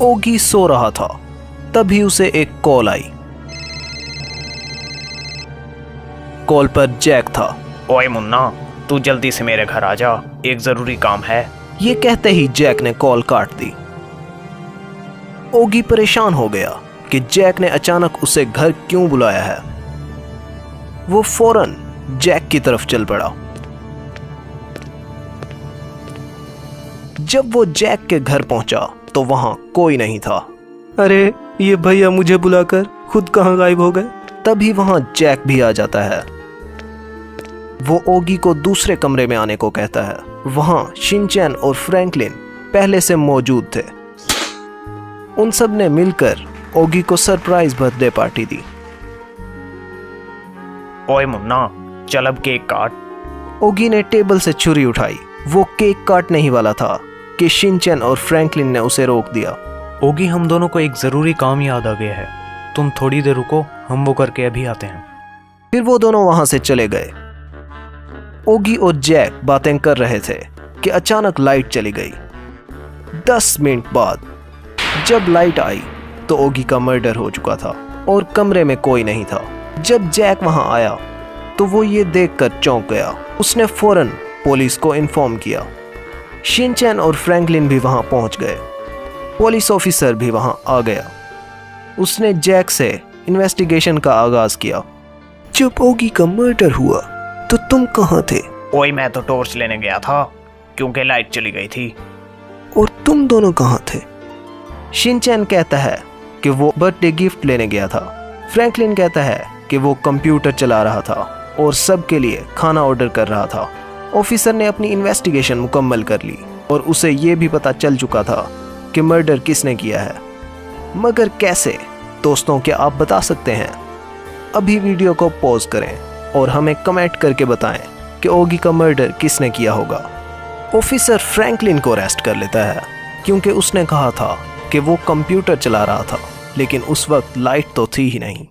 ओगी सो रहा था, तभी उसे एक कॉल आई। कॉल पर जैक था। ओए मुन्ना, तू जल्दी से मेरे घर आ जा, एक जरूरी काम है। ये कहते ही जैक ने कॉल काट दी। ओगी परेशान हो गया कि जैक ने अचानक उसे घर क्यों बुलाया है। वो फौरन जैक की तरफ चल पड़ा। जब वो जैक के घर पहुंचा तो वहां कोई नहीं था। अरे ये भैया मुझे बुलाकर खुद कहां गायब हो गए। तभी वहां जैक भी आ जाता है। वो ओगी को दूसरे कमरे में आने को कहता है। वहां शिनचैन और फ्रैंकलिन पहले से मौजूद थे। उन सब ने मिलकर ओगी को सरप्राइज बर्थडे पार्टी दी। ओए मुन्ना, चल अब केक काट। ओगी ने टेबल से छुरी उठाई। वो केक काटने ही वाला था कि शिनचैन और फ्रैंकलिन ने उसे रोक दिया। ओगी, हम दोनों को एक जरूरी काम याद आ गया है, तुम थोड़ी देर रुको, हम वो करके अभी आते हैं। फिर वो दोनों वहां से चले गए। ओगी और जैक बातें कर रहे थे कि अचानक लाइट चली गई। 10 मिनट बाद जब लाइट आई तो ओगी का मर्डर हो चुका था और कमरे में कोई नहीं था। जब जैक वहां आया तो वो ये देखकर चौंक गया। उसने फौरन पुलिस को इन्फॉर्म किया। शिनचैन और फ्रैंकलिन भी वहां पहुंच गए। पुलिस ऑफिसर भी वहां आ गया। उसने जैक से इन्वेस्टिगेशन का आगाज किया। जब ओगी का मर्डर हुआ तो तुम कहां थे? ओए, मैं तो टॉर्च लेने गया था क्योंकि लाइट चली गई थी। और तुम दोनों कहां थे? शिनचैन कहता है कि वो बर्थडे गिफ्ट लेने गया था। फ्रैंकलिन कहता है कि वो कंप्यूटर चला रहा था और सबके लिए खाना ऑर्डर कर रहा था। ऑफिसर ने अपनी इन्वेस्टिगेशन मुकम्मल कर ली और उसे ये भी पता चल चुका था कि मर्डर किसने किया है। मगर कैसे? दोस्तों, क्या आप बता सकते हैं? अभी वीडियो को पॉज करें और हमें कमेंट करके बताएं कि ओगी का मर्डर किसने किया होगा। ऑफिसर फ्रैंकलिन को अरेस्ट कर लेता है क्योंकि उसने कहा था कि वो कंप्यूटर चला रहा था, लेकिन उस वक्त लाइट तो थी ही नहीं।